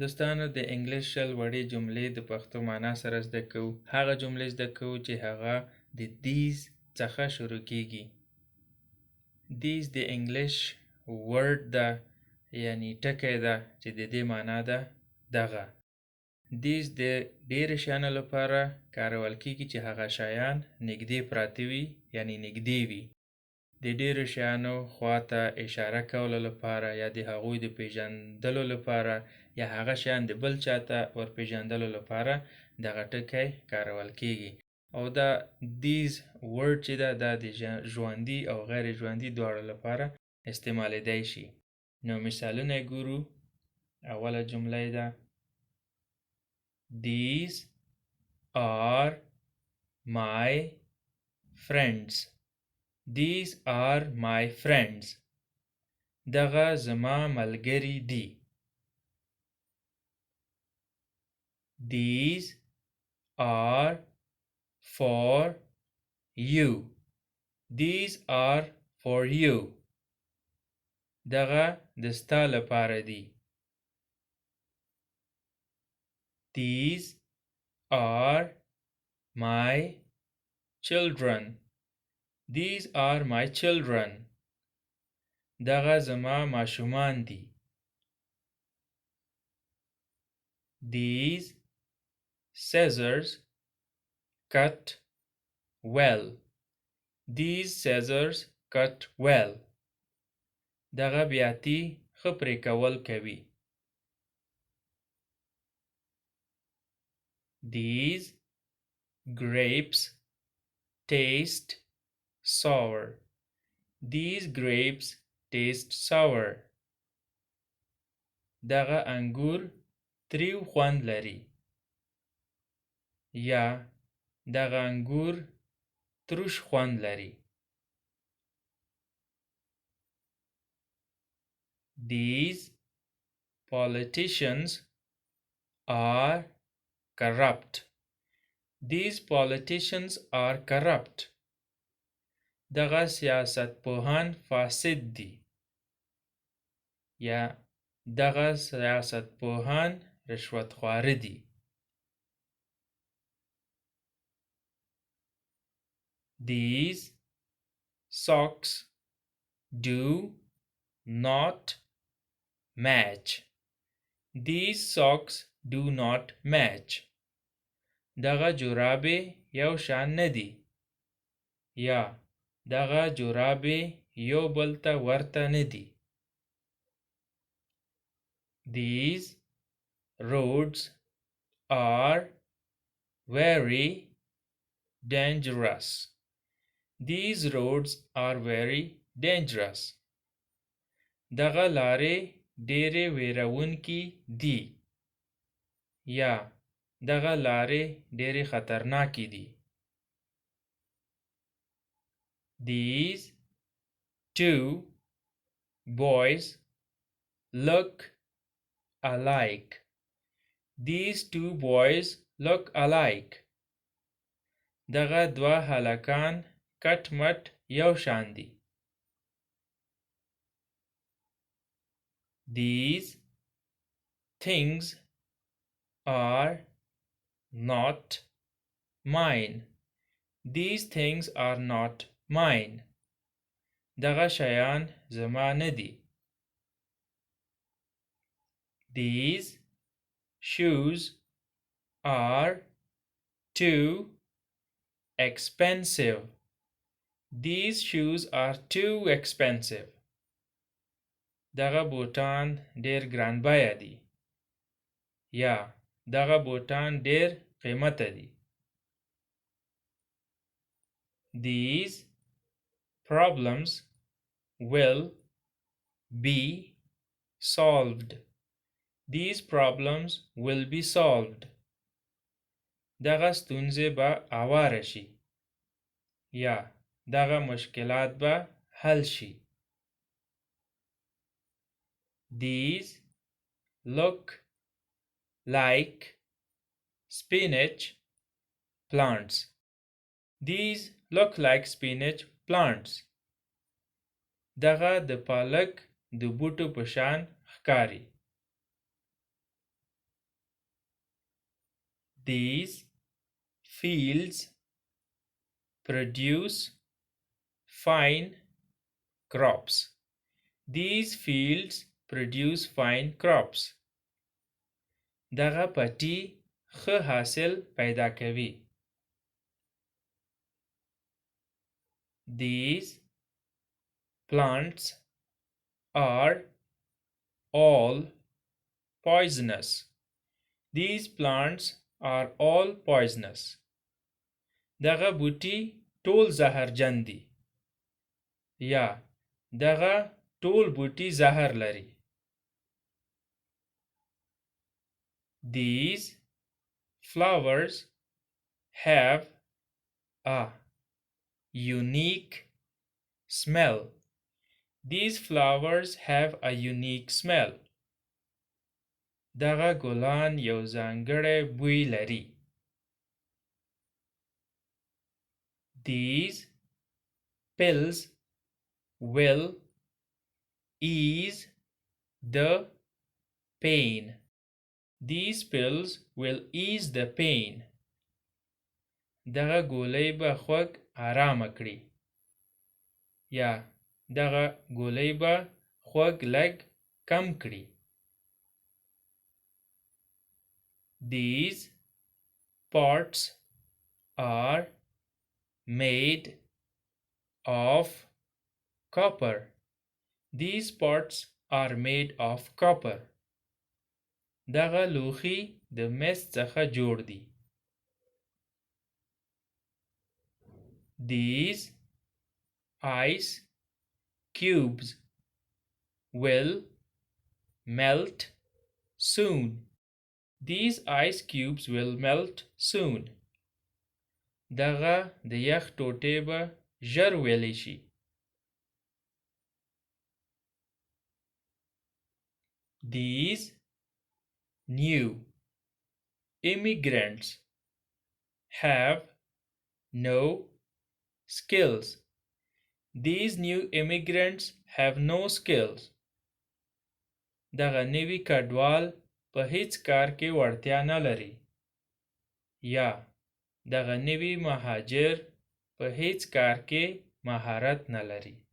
دوستانو د انګلیش شل وړې جملې د پښتو معنا سره زده کوو. هغه جملې زده کوو چې هغه د these څخه شروع کیږي. these د انګلیش ورډ ده، یعنی ټکی ده چې د دې معنا ده دغه. these د ډېرو شیانو لپاره کارول کیږي چې هغه شیان نږدې پراته وي، یعنی نږدې وي. د ډېرو شیانو خواته اشاره کولو لپاره یا د هغوی د پیژندلو لپاره یا هغه شیان د بل چاته ور پیژندلو لپاره دغه ټکی کارول کیږي. او دا these word چې ده دا د ژوندي او غیر ژوندي دواړو لپاره استعمالیدای شي. نو مثالونه ګورو. اوله جمله ده These are my friends. These are my friends. دغه زما ملګري دي. These are for you. These are for you. دغه د ستا لپاره دي. These are my children. These are my children. دغه زما ماشومان دي. These scissors cut well. These scissors cut well. دغه بیاتي ښه پرې کول کوي. These grapes taste sour. These grapes taste sour. دغه انګور تریو خوند لري. یا دغه انګور تروش خوند لري. These politicians are corrupt. These politicians are corrupt. دغه سیاستپوهان فاسد دي. یا دغه سیاستپوهان رشوتخواره دي. These socks do not match. These socks do not match. دغه جورابې یو شان نه دي. یا دغه جورابې یو بل ته ورته نه دي. These roads are very dangerous. These roads are very dangerous. دغه لارې ډېرې ویرونکي دي. یا دغه لارې ډېرې خطرناکې دي. These two boys look alike. These two boys look alike. دغه دوه هلکان کټ مټ یو شان دي. These things are not mine. These things are not mine. دغه شیان زما نه دي. These shoes are too expensive. These shoes are too expensive. دغه بوټان ډېر ګران بیه دي. یا دغه بوټان ډېر قیمته دي. These problems will be solved. These problems will be solved. دغه ستونزې به هواره شي. یا دغه مشکلات به حل شي. These look like spinach plants. These look like spinach plants. دغه د پالک د بوټو په شان ښکاري. These fields produce fine crops. These fields produce fine crops. دغه پټي ښه حاصل پیدا کوي. These plants are all poisonous. These plants are all poisonous. دغه بوټي ټول زهرجن دي. یا دغه ټول بوټي زهر لري. These flowers have a unique smell. These flowers have a unique smell. دغه ګلان یو ځانګړی بوی لري. These pills will ease the pain. These pills will ease the pain. دغه ګولۍ به خوږ آرامه کړي. یا دغه ګولۍ به خوږ لږ کم کړي. These pots are made of copper. These pots are made of copper. دغه لوښي د مس څخه جوړ دي. These ice cubes will melt soon. These ice cubes will melt soon. دغه د یخ ټوټې به ژر ویلی شي. These new immigrants have no skills. These new immigrants have no skills. دغه نوي کډوال په هیڅ کار کې وړتیا نه لري. یا دغه نوي مهاجر په هیڅ کار کې مهارت نه لري.